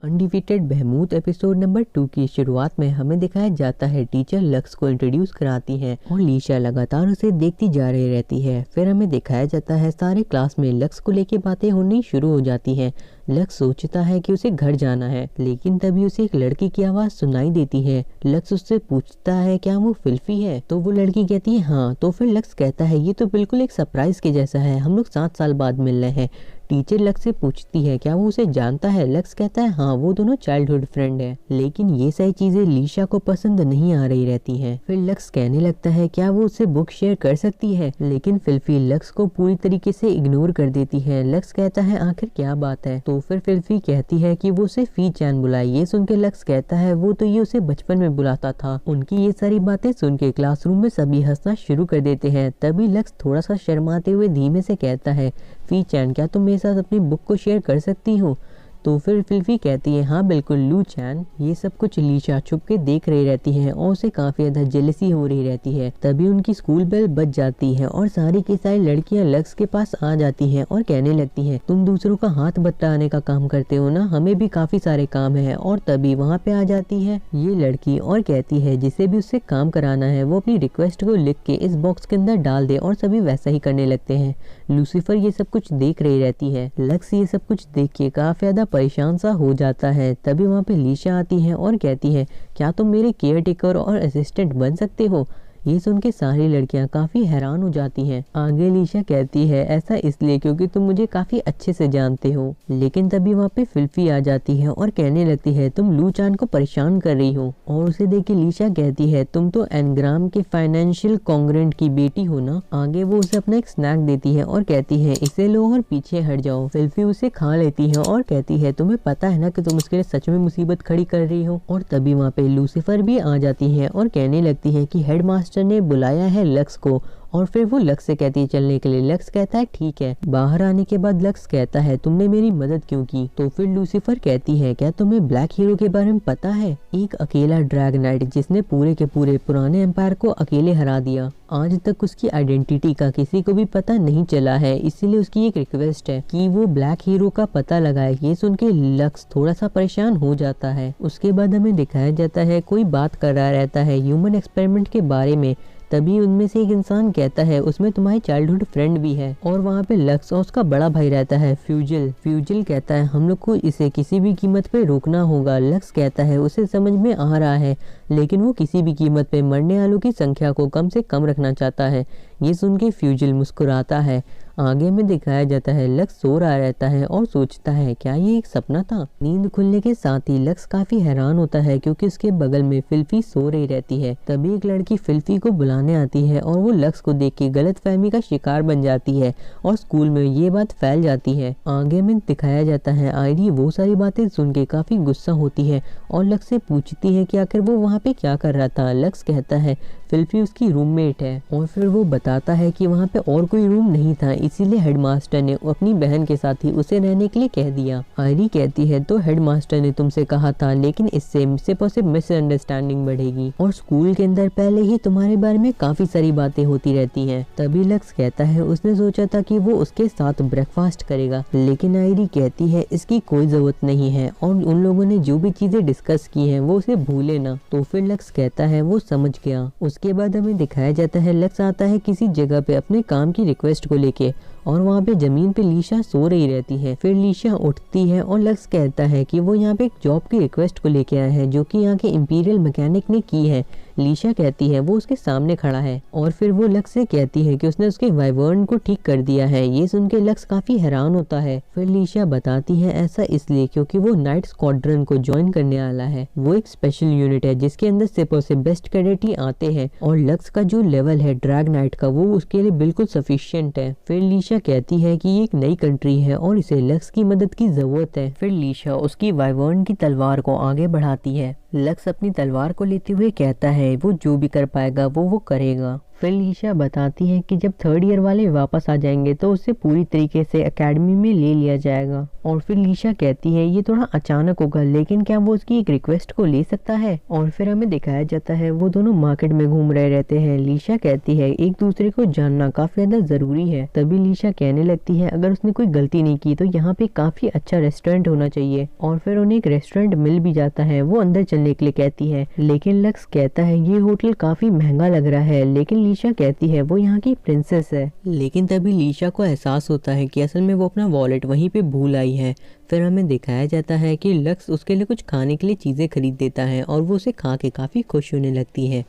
Undefeated बहमूत episode number 2 की शुरुआत में हमें दिखाया जाता है टीचर लक्स को इंट्रोड्यूस कराती है और लीशा लगातार उसे देखती जा रही रहती है। फिर हमें दिखाया जाता है सारे क्लास में लक्स को लेके बातें होनी शुरू हो जाती हैं। लक्स सोचता है कि उसे घर जाना है, लेकिन तभी उसे एक लड़की की आवाज़ सुनाई देती है। लक्स उससे पूछता है क्या वो फिल्फी है, तो वो लड़की कहती है हाँ। तो फिर लक्स कहता है ये तो बिल्कुल एक सरप्राइज के जैसा है, हम लोग 7 साल बाद मिल रहे हैं। टीचर लक्स से पूछती है क्या वो उसे जानता है। लक्स कहता है हाँ, वो दोनों चाइल्डहुड फ्रेंड है। लेकिन ये सारी चीजें लीशा को पसंद नहीं आ रही रहती हैं। फिर लक्स कहने लगता है क्या वो उससे बुक शेयर कर सकती है, लेकिन फिल्फी लक्स को पूरी तरीके से इग्नोर कर देती है। लक्स कहता है आखिर क्या बात है, तो फिर फिल्फी कहती है कि वो उसे फी चैन बुलाए। ये सुन के लक्स कहता है वो तो ये उसे बचपन में बुलाता था। उनकी ये सारी बातें सुन के क्लासरूम में सभी हंसना शुरू कर देते हैं। तभी लक्स थोड़ा सा शर्माते हुए धीमे से कहता है फी चैन क्या तुम मेरे साथ अपनी बुक को शेयर कर सकती हो। तो फिर फिल्फी कहती है हाँ बिल्कुल लू चैन। ये सब कुछ लीशा छुप के देख रही रहती है और उसे काफी ज्यादा जेलसी हो रही रहती है। तभी उनकी स्कूल बेल बज जाती है और सारी की सारी लड़कियां लक्स के पास आ जाती हैं और कहने लगती हैं तुम दूसरों का हाथ बटाने का काम करते हो ना, हमें भी काफी सारे काम है। और तभी वहाँ पे आ जाती है ये लड़की और कहती है जिसे भी उससे काम कराना है वो अपनी रिक्वेस्ट को लिख के इस बॉक्स के अंदर डाल दे, और सभी वैसा ही करने लगते हैं। लूसीफर ये सब कुछ देख रही रहती है। लक्स ये सब कुछ देख के काफी ज्यादा परेशान सा हो जाता है। तभी वहाँ पे लीशा आती है और कहती है क्या तुम मेरे केयर टेकर और असिस्टेंट बन सकते हो। ये सुन के सारी लड़कियां काफी हैरान हो जाती हैं। आगे लीशा कहती है ऐसा इसलिए क्योंकि तुम मुझे काफी अच्छे से जानते हो। लेकिन तभी वहाँ पे फिल्फी आ जाती है और कहने लगती है तुम लू चान को परेशान कर रही हो। और उसे देख के लीशा कहती है तुम तो एनग्राम के फाइनेंशियल कॉन्ग्रेंट की बेटी हो ना। आगे वो उसे अपना एक स्नैक देती है और कहती है इसे लो और पीछे हट जाओ। फिल्फी उसे खा लेती है और कहती है तुम्हें पता है ना कि तुम उसके लिए सच में मुसीबत खड़ी कर रही हो। और तभी वहाँ पे लूसीफर भी आ जाती है और कहने लगती है कि हेडमास्टर ने बुलाया है लक्स को। और फिर वो लक्स से कहती है चलने के लिए। लक्स कहता है ठीक है। बाहर आने के बाद लक्स कहता है तुमने मेरी मदद क्यों की। तो फिर लूसीफर कहती है क्या तुम्हें ब्लैक हीरो के बारे में पता है, एक अकेला ड्रैग नाइट जिसने पूरे के पूरे पुराने एम्पायर को अकेले हरा दिया। आज तक उसकी आइडेंटिटी का किसी को भी पता नहीं चला है, इसीलिए उसकी एक रिक्वेस्ट है कि वो ब्लैक हीरो का पता लगाए। ये सुन के लक्स थोड़ा सा परेशान हो जाता है। उसके बाद हमें दिखाया जाता है कोई बात कर रहा रहता है ह्यूमन एक्सपेरिमेंट के बारे में। तभी उनमें से एक इंसान कहता है उसमें तुम्हारी चाइल्डहुड फ्रेंड भी है। और वहाँ पे लक्स और उसका बड़ा भाई रहता है फ्यूजिल। फ्यूजिल कहता है हम लोग को इसे किसी भी कीमत पे रोकना होगा। लक्स कहता है उसे समझ में आ रहा है, लेकिन वो किसी भी कीमत पे मरने वालों की संख्या को कम से कम रखना चाहता है। ये सुन के फ्यूजिल मुस्कुराता है। आगे में दिखाया जाता है लक्स सो रहा रहता है और सोचता है क्या ये एक सपना था। नींद खुलने के साथ ही लक्स काफी हैरान होता है क्योंकि उसके बगल में फिल्फी सो रही रहती है। तभी एक लड़की फिल्फी को बुलाने आती है और वो लक्स को देख के गलतफहमी का शिकार बन जाती है और स्कूल में ये बात फैल जाती है। आगे में दिखाया जाता है आयरी वो सारी बातें सुन के काफी गुस्सा होती है और लक्स से पूछती है कि आखिर वो वहाँ पे क्या कर रहा था। लक्स कहता है फिल्फी उसकी रूममेट है। और फिर वो बताता है कि वहाँ पे और कोई रूम नहीं था, इसीलिए हेडमास्टर ने अपनी बहन के साथ ही उसे रहने के लिए कह दिया। आयरी कहती है तो हेडमास्टर ने तुमसे कहा था, लेकिन इससे सिर्फ और सिर्फ मिसअंडरस्टैंडिंग बढ़ेगी और स्कूल के अंदर पहले ही तुम्हारे बारे में काफी सारी बातें होती रहती हैं। तभी लक्स कहता है उसने सोचा था कि वो उसके साथ ब्रेकफास्ट करेगा, लेकिन आयरी कहती है इसकी कोई जरूरत नहीं है और उन लोगों ने जो भी चीजें डिस्कस की हैं वो उसे भूले ना। तो फिर लक्स कहता है वो समझ गया। उसके बाद हमें दिखाया जाता है लक्स आता है किसी जगह पे अपने काम की रिक्वेस्ट को लेके और वहाँ पे जमीन पे लीशा सो रही रहती है। फिर लीशा उठती है और लक्स कहता है कि वो यहाँ पे एक जॉब की रिक्वेस्ट को लेके आया है जो कि यहाँ के इंपीरियल मैकेनिक ने की है। लीशा कहती है वो उसके सामने खड़ा है और फिर वो लक्स से कहती है कि उसने उसके वाइवर्न को ठीक कर दिया है। ये सुन के लक्स काफी हैरान होता है। फिर लीशा बताती है ऐसा इसलिए क्योंकि वो नाइट स्क्वाड्रन को ज्वाइन करने वाला है। वो एक स्पेशल यूनिट है जिसके अंदर सिर्फ और सिर्फ बेस्ट कैडेट ही आते हैं और लक्स का जो लेवल है ड्रैग नाइट का वो उसके लिए बिल्कुल सफिशिएंट है। फिर लीशा कहती है कि ये एक नई कंट्री है और इसे लक्स की मदद की जरूरत है। फिर लीशा उसकी वाइवर्न की तलवार को आगे बढ़ाती है। लक्स अपनी तलवार को लेते हुए कहता है वो जो भी कर पाएगा वो करेगा। फिर लीशा बताती है कि जब थर्ड ईयर वाले वापस आ जाएंगे तो उसे पूरी तरीके से एकेडमी में ले लिया जाएगा। और फिर लीशा कहती है ये थोड़ा अचानक होगा, लेकिन क्या वो उसकी एक रिक्वेस्ट को ले सकता है। और फिर हमें दिखाया जाता है वो दोनों मार्केट में घूम रहे रहते हैं। लीशा कहती है एक दूसरे को जानना काफी ज्यादा जरूरी है। तभी लीशा कहने लगती है अगर उसने कोई गलती नहीं की तो यहाँ पे काफी अच्छा रेस्टोरेंट होना चाहिए। और फिर उन्हें एक रेस्टोरेंट मिल भी जाता है। वो अंदर चलने के लिए कहती है, लेकिन लक्स कहता है ये होटल काफी महंगा लग रहा है। लेकिन लीशा कहती है वो यहाँ की प्रिंसेस है। लेकिन तभी लीशा को एहसास होता है कि असल में वो अपना वॉलेट वहीं पे भूल आई है। फिर हमें दिखाया जाता है कि लक्स उसके लिए कुछ खाने के लिए चीज़ें खरीद देता है और वो उसे खा के काफ़ी खुश होने लगती है।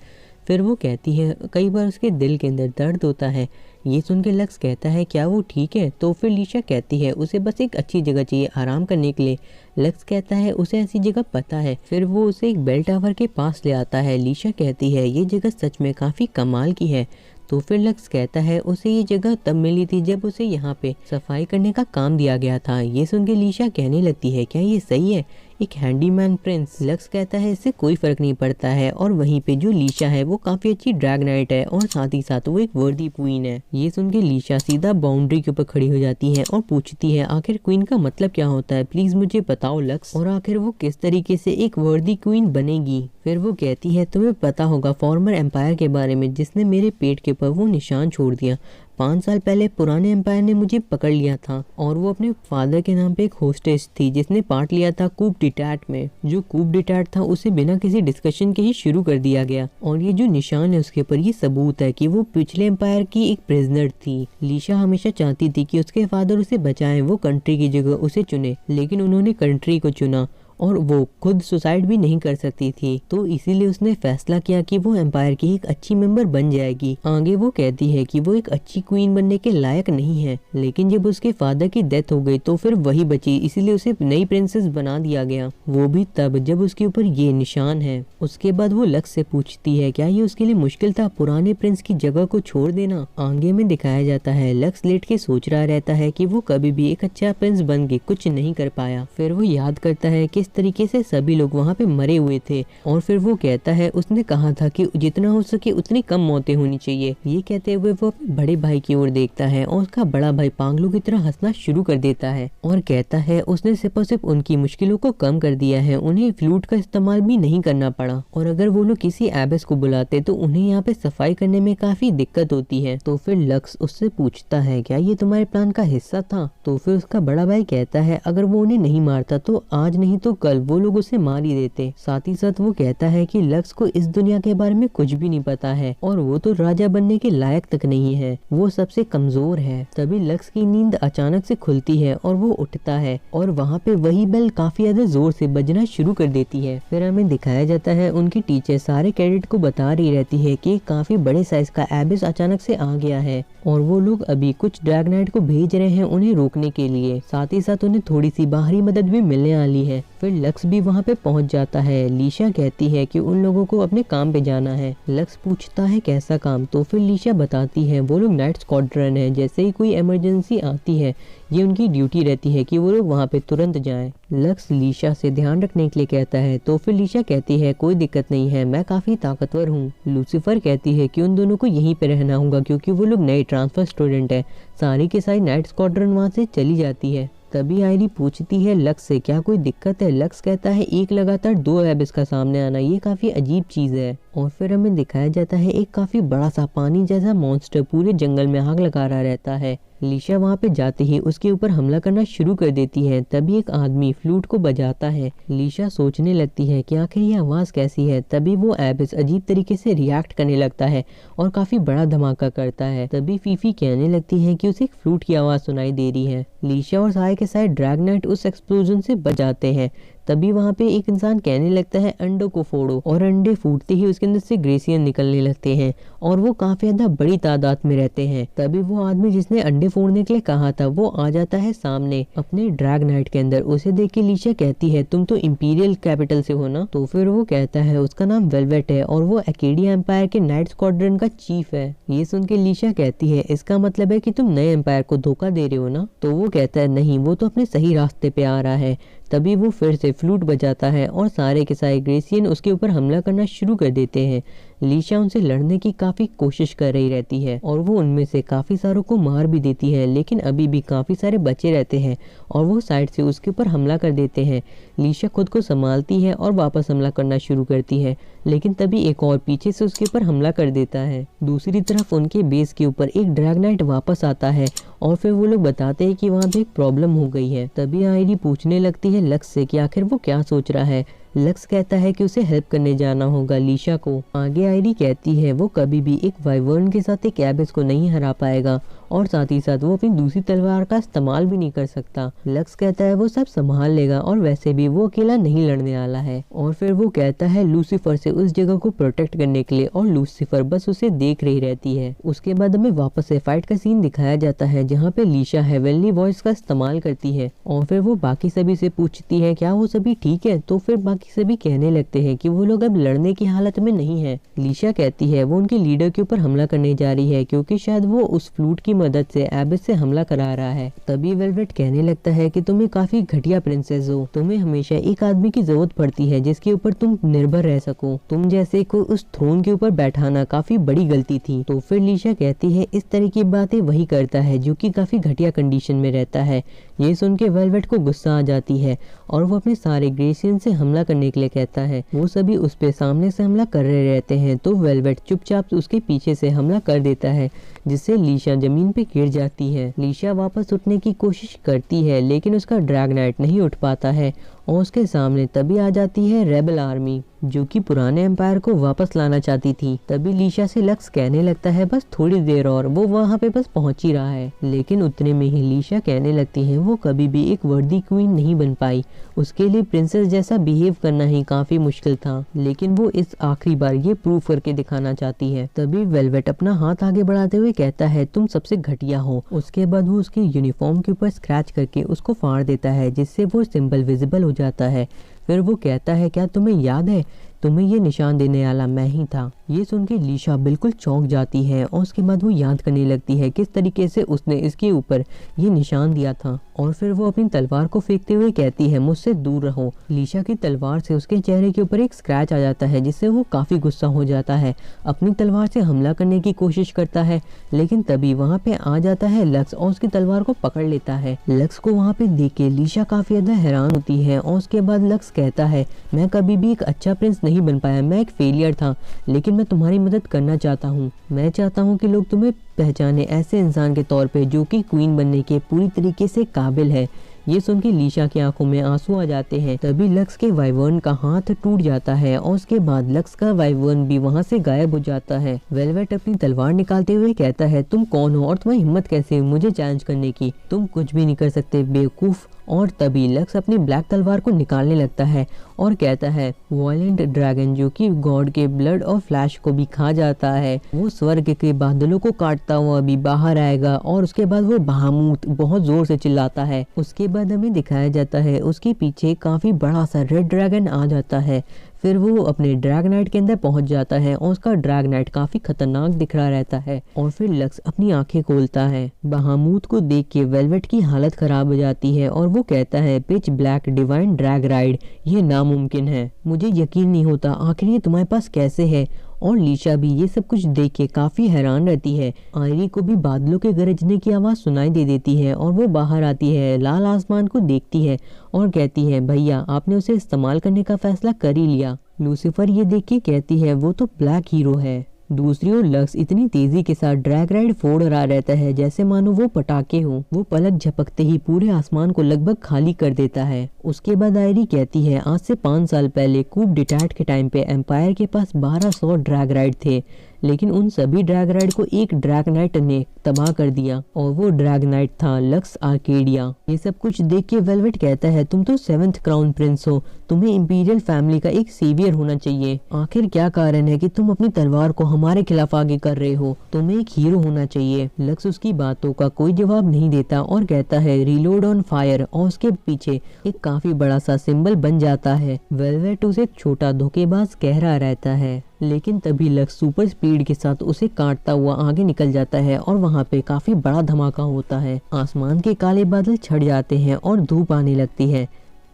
फिर वो कहती है कई बार उसके दिल के अंदर दर्द होता है। ये सुन के लक्स कहता है क्या वो ठीक है? तो फिर लीशा कहती है उसे बस एक अच्छी जगह चाहिए आराम करने के लिए। लक्स कहता है उसे ऐसी जगह पता है। फिर वो उसे एक बेल टावर के पास ले आता है। लीशा कहती है ये जगह सच में काफ़ी कमाल की है। तो फिर लक्स कहता है उसे ये जगह तब मिली थी जब उसे यहाँ पे सफाई करने का काम दिया गया था। ये सुन के लीशा कहने लगती है क्या ये सही है, एक हैंडीमैन प्रिंस? लक्स कहता है इससे कोई फर्क नहीं पड़ता है। और वहीं पे जो लीशा है वो काफी अच्छी ड्रैग नाइट है और साथ ही साथ वो एक वर्दी क्वीन है। ये सुन के लीशा सीधा बाउंड्री के ऊपर खड़ी हो जाती है और पूछती है आखिर क्वीन का मतलब क्या होता है, प्लीज मुझे बताओ लक्स, और आखिर वो किस तरीके से एक वर्दी क्वीन बनेगी। फिर वो कहती है तुम्हें पता होगा फॉर्मर एम्पायर के बारे में जिसने मेरे पेट के ऊपर वो निशान छोड़ दिया। 5 साल पहले पुराने एम्पायर ने मुझे पकड़ लिया था और वो अपने फादर के नाम पे एक होस्टेस थी जिसने पार्ट लिया था कूप डिटैट में। जो कूप डिटैट था उसे बिना किसी डिस्कशन के ही शुरू कर दिया गया और ये जो निशान है उसके ऊपर ये सबूत है कि वो पिछले एम्पायर की एक प्रिजनर थी। लीशा हमेशा चाहती थी कि उसके फादर उसे बचाएं, वो कंट्री की जगह उसे चुने, लेकिन उन्होंने कंट्री को चुना और वो खुद सुसाइड भी नहीं कर सकती थी। तो इसीलिए उसने फैसला किया कि वो एम्पायर की एक अच्छी मेंबर बन जाएगी। आगे वो कहती है कि वो एक अच्छी क्वीन बनने के लायक नहीं है, लेकिन जब उसके फादर की डेथ हो गई तो फिर वही बची, इसीलिए उसे नई प्रिंसेस बना दिया गया, वो भी तब जब उसके ऊपर ये निशान है। उसके बाद वो लक्स से पूछती है क्या ये उसके लिए मुश्किल था पुराने प्रिंस की जगह को छोड़ देना। आगे में दिखाया जाता है लक्स लेट के सोच रहा रहता है कि वो कभी भी एक अच्छा प्रिंस बन के कुछ नहीं कर पाया। फिर वो याद करता है किस तरीके से सभी लोग वहाँ पे मरे हुए थे और फिर वो कहता है उसने कहा था कि जितना हो सके उतनी कम मौतें होनी चाहिए। ये कहते हुए वो अपने बड़े भाई की ओर देखता है और उसका बड़ा भाई पागलों की तरह हंसना शुरू कर देता है और कहता है उसने सिर्फ और सिर्फ उनकी मुश्किलों को कम कर दिया है, उन्हें फ्लूट का इस्तेमाल भी नहीं करना पड़ा। और अगर वो लोग किसी एबेस को बुलाते तो उन्हें यहाँ पे सफाई करने में काफी दिक्कत होती है। तो फिर लक्स उससे पूछता है क्या ये तुम्हारे प्लान का हिस्सा था? तो फिर उसका बड़ा भाई कहता है अगर वो उन्हें नहीं मारता तो आज नहीं तो कल वो लोग उसे मार ही देते। साथ ही साथ वो कहता है कि लक्स को इस दुनिया के बारे में कुछ भी नहीं पता है और वो तो राजा बनने के लायक तक नहीं है, वो सबसे कमजोर है। तभी लक्स की नींद अचानक से खुलती है और वो उठता है और वहाँ पे वही बेल काफी ज्यादा जोर से बजना शुरू कर देती है। फिर हमें दिखाया जाता है उनकी टीचर सारे कैडेट को बता रही रहती है कि काफी बड़े साइज का एबिस अचानक से आ गया है और वो लोग अभी कुछ ड्रैग नाइट को भेज रहे हैं उन्हें रोकने के लिए। साथ ही साथ उन्हें थोड़ी सी बाहरी मदद भी मिलने वाली है। फिर लक्स भी वहाँ पे पहुँच जाता है। लीशा कहती है कि उन लोगों को अपने काम पे जाना है। लक्स पूछता है कैसा काम? तो फिर लीशा बताती है वो लोग नाइट स्क्वाड्रन है, जैसे ही कोई इमरजेंसी आती है ये उनकी ड्यूटी रहती है कि वो लोग वहाँ पे तुरंत जाएं। लक्स लीशा से ध्यान रखने के लिए कहता है। तो फिर लीशा कहती है कोई दिक्कत नहीं है, मैं काफी ताकतवर हूँ। लूसीफर कहती है कि उन दोनों को यहीं पे रहना होगा क्योंकि वो लोग नए ट्रांसफर स्टूडेंट है। सारी के सारी नाइट स्क्वाड्रन वहाँ से चली जाती है। तभी आयरी पूछती है लक्स से क्या कोई दिक्कत है? लक्स कहता है एक लगातार 2 एबिस का सामने आना ये काफी अजीब चीज है। और फिर हमें दिखाया जाता है एक काफी बड़ा सा पानी जैसा मॉन्स्टर पूरे जंगल में आग लगा रहा रहता है। लीशा वहाँ पे जाते ही उसके ऊपर हमला करना शुरू कर देती है। तभी एक आदमी फ्लूट को बजाता है। लीशा सोचने लगती है कि आखिर ये आवाज कैसी है। तभी वो एबिस अजीब तरीके से रिएक्ट करने लगता है और काफी बड़ा धमाका करता है। तभी फीफी कहने लगती है कि उसे एक फ्लूट की आवाज सुनाई दे रही है। लीशा और साय के साथ ड्रैग नाइट उस एक्सप्लोजन से बच जाते हैं। तभी वहाँ पे एक इंसान कहने लगता है अंडों को फोड़ो और अंडे फूटते ही उसके अंदर से ग्रेसियन निकलने लगते हैं और वो काफी ज्यादा बड़ी तादाद में रहते हैं। तभी वो आदमी जिसने अंडे फोड़ने के लिए कहा था वो आ जाता है सामने अपने ड्रैग नाइट के अंदर। उसे देख के लीशा कहती है तुम तो इंपीरियल कैपिटल से हो ना? तो फिर वो कहता है उसका नाम वेलवेट है और वो एकेडिया एम्पायर के नाइट स्क्वाड्रन का चीफ है। ये सुन के लीशा कहती है इसका मतलब है कि तुम नए एम्पायर को धोखा दे रहे हो ना? तो वो कहता है नहीं, वो तो अपने सही रास्ते पे आ रहा है। तभी वो फिर से फ्लूट बजाता है और सारे के सारे ग्रेसियन उसके ऊपर हमला करना शुरू कर देते हैं। लीशा उनसे लड़ने की काफी कोशिश कर रही रहती है और वो उनमें से काफी सारों को मार भी देती है, लेकिन अभी भी काफी सारे बचे रहते हैं और वो साइड से उसके ऊपर हमला कर देते हैं। लीशा खुद को संभालती है और वापस हमला करना शुरू करती है, लेकिन तभी एक और पीछे से उसके ऊपर हमला कर देता है। दूसरी तरफ उनके बेस के ऊपर एक ड्रैगनाइट वापस आता है और फिर वो लोग बताते हैं कि वहाँ पे एक प्रॉब्लम हो गई है। तभी आयरी पूछने लगती है लक्स से कि आखिर वो क्या सोच रहा है। लक्स कहता है कि उसे हेल्प करने जाना होगा लीशा को। आगे आयरी कहती है वो कभी भी एक वाइवर्न के साथ एक एबिस को नहीं हरा पाएगा और साथ ही साथ वो अपनी दूसरी तलवार का इस्तेमाल भी नहीं कर सकता। लक्स कहता है वो सब संभाल लेगा और वैसे भी वो अकेला नहीं लड़ने वाला है। और फिर वो कहता है लूसीफर से उस जगह को प्रोटेक्ट करने के लिए और लूसीफर बस उसे देख रही रहती है। उसके बाद हमें वापस से फाइट का सीन दिखाया जाता है जहाँ पे लीशा हेवनली वॉइस का इस्तेमाल करती है और फिर वो बाकी सभी से पूछती है क्या वो सभी ठीक है। तो फिर बाकी सभी कहने लगते हैं कि वो लोग अब लड़ने की हालत में नहीं है। लीशा कहती है वो उनके लीडर के ऊपर हमला करने जा रही है क्योंकि शायद वो उस फ्लूट की मदद से एबिस से हमला करा रहा है। तभी वेलवेट कहने लगता है कि तुम एक काफी घटिया प्रिंसेस हो, तुम्हें हमेशा एक आदमी की जरूरत पड़ती है जिसके ऊपर तुम निर्भर रह सको, तुम जैसे को उस थ्रोन के ऊपर बैठाना काफी बड़ी गलती थी। तो फिर लीशा कहती है इस तरह की बातें वही करता है जो कि काफी घटिया कंडीशन में रहता है। ये सुन के वेलवेट को गुस्सा आ जाती है और वो अपने सारे ग्रेसियन से हमला करने के लिए कहता है। वो सभी उस पे सामने से हमला कर रहे रहते हैं तो वेलवेट चुपचाप उसके पीछे से हमला कर देता है जिससे लीशा जमीन पे गिर जाती है। लीशा वापस उठने की कोशिश करती है लेकिन उसका ड्रैगनाइट नहीं उठ पाता है और उसके सामने तभी आ जाती है रेबल आर्मी जो कि पुराने एम्पायर को वापस लाना चाहती थी। तभी लीशा से लक्स कहने लगता है बस थोड़ी देर और, वो वहाँ पे बस पहुंच ही रहा है। लेकिन उतने में ही लीशा कहने लगती है वो कभी भी एक वर्दी क्वीन नहीं बन पाई, उसके लिए प्रिंसेस जैसा बिहेव करना ही काफी मुश्किल था, लेकिन वो इस आखिरी बार ये प्रूव करके दिखाना चाहती है। तभी वेलवेट अपना हाथ आगे बढ़ाते हुए कहता है तुम सबसे घटिया हो। उसके बाद वो उसके यूनिफॉर्म के ऊपर स्क्रैच करके उसको फाड़ देता है जिससे वो सिंबल विजिबल हो जाता है। फिर वो कहता है क्या तुम्हें याद है तुम्हें ये निशान देने वाला मैं ही था। ये सुन के लीशा बिल्कुल चौंक जाती है और उसके बाद वो याद करने लगती है किस तरीके से उसने इसके ऊपर ये निशान दिया था और फिर वो अपनी तलवार को फेंकते हुए कहती है मुझसे दूर रहो। लीशा की तलवार से उसके चेहरे के ऊपर एक स्क्रैच आ जाता है जिससे वो काफी गुस्सा हो जाता है, अपनी तलवार से हमला करने की कोशिश करता है, लेकिन तभी वहाँ पे आ जाता है लक्स और उसकी तलवार को पकड़ लेता है। लक्स को वहाँ पे देख के लीशा काफी ज्यादा हैरान होती है और उसके बाद लक्स कहता है मैं कभी भी एक अच्छा प्रिंस नहीं बन पाया, मैं एक फेलियर था, लेकिन मैं तुम्हारी मदद करना चाहता हूँ। मैं चाहता हूँ कि लोग तुम्हें पहचाने ऐसे इंसान के तौर पे जो कि क्वीन बनने के पूरी तरीके से काबिल है। ये सुन के लीशा की आंखों में आंसू आ जाते हैं। तभी लक्स के वाइवर्न का हाथ टूट जाता है और उसके बाद लक्स का वाइवर्न भी वहाँ से गायब हो जाता है। वेलवेट अपनी तलवार निकालते हुए कहता है तुम कौन हो और तुम्हारी हिम्मत कैसे हुई मुझे चैलेंज करने की, तुम कुछ भी नहीं कर सकते बेवकूफ। और तभी लक्स अपनी ब्लैक तलवार को निकालने लगता है और कहता है वायलेंट ड्रैगन जो कि गॉड के ब्लड और फ्लैश को भी खा जाता है, वो स्वर्ग के बादलों को काटता हुआ भी बाहर आएगा। और उसके बाद वो बहामूत बहुत जोर से चिल्लाता है। उसके बाद हमें दिखाया जाता है उसके पीछे काफी बड़ा सा रेड ड्रैगन आ जाता है। फिर वो अपने ड्रैगनाइट के अंदर पहुंच जाता है और उसका ड्रैगनाइट काफी खतरनाक दिख रहा रहता है। और फिर लक्स अपनी आंखें खोलता है। बहामूत को देख के वेलवेट की हालत खराब हो जाती है और वो कहता है pitch black divine drag ride, ये नामुमकिन है, मुझे यकीन नहीं होता, आखिर ये तुम्हारे पास कैसे है। और लीशा भी ये सब कुछ देख के काफी हैरान रहती है। आयरी को भी बादलों के गरजने की आवाज सुनाई दे देती है और वो बाहर आती है, लाल आसमान को देखती है और कहती है भैया आपने उसे इस्तेमाल करने का फैसला कर ही लिया। लूसीफर ये देख के कहती है वो तो ब्लैक हीरो है। दूसरी ओर लक्स इतनी तेजी के साथ ड्रैग राइड फोड़ रहा रहता है जैसे मानो वो पटाखे हो। वो पलक झपकते ही पूरे आसमान को लगभग खाली कर देता है। उसके बाद आयरी कहती है आज से 5 साल पहले कूप डिटैट के टाइम पे एम्पायर के पास 1200 ड्रैग राइड थे, लेकिन उन सभी ड्रैग राइड को एक ड्रैगनाइट ने तबाह कर दिया और वो ड्रैगनाइट था लक्स आर्केडिया। ये सब कुछ देख के वेलवेट कहता है तुम तो 7th क्राउन प्रिंस हो, तुम्हें इंपीरियल फैमिली का एक सेवियर होना चाहिए। आखिर क्या कारण है कि तुम अपनी तलवार को हमारे खिलाफ आगे कर रहे हो, तुम्हें एक हीरो होना चाहिए। लक्स उसकी बातों का कोई जवाब नहीं देता और कहता है रीलोड ऑन फायर और उसके पीछे एक काफी बड़ा सा सिंबल बन जाता है। वेलवेट उसे छोटा धोखेबाज कह रहा रहता है, लेकिन तभी लक्स सुपर स्पीड के साथ उसे काटता हुआ आगे निकल जाता है और वहाँ पे काफी बड़ा धमाका होता है। आसमान के काले बादल छट जाते हैं और धूप आने लगती है।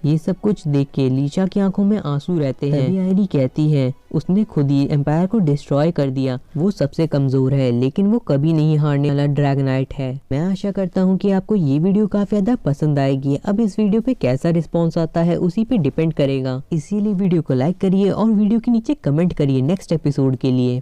ये सब कुछ देख के लीशा की आंखों में आंसू रहते हैं। तभी आयरी कहती है उसने खुद ही एम्पायर को डिस्ट्रॉय कर दिया, वो सबसे कमजोर है लेकिन वो कभी नहीं हारने वाला ड्रैगनाइट है। मैं आशा करता हूँ कि आपको ये वीडियो काफी ज्यादा पसंद आएगी। अब इस वीडियो पे कैसा रिस्पॉन्स आता है उसी पे डिपेंड करेगा, इसीलिए वीडियो को लाइक करिए और वीडियो के नीचे कमेंट करिए नेक्स्ट एपिसोड के लिए।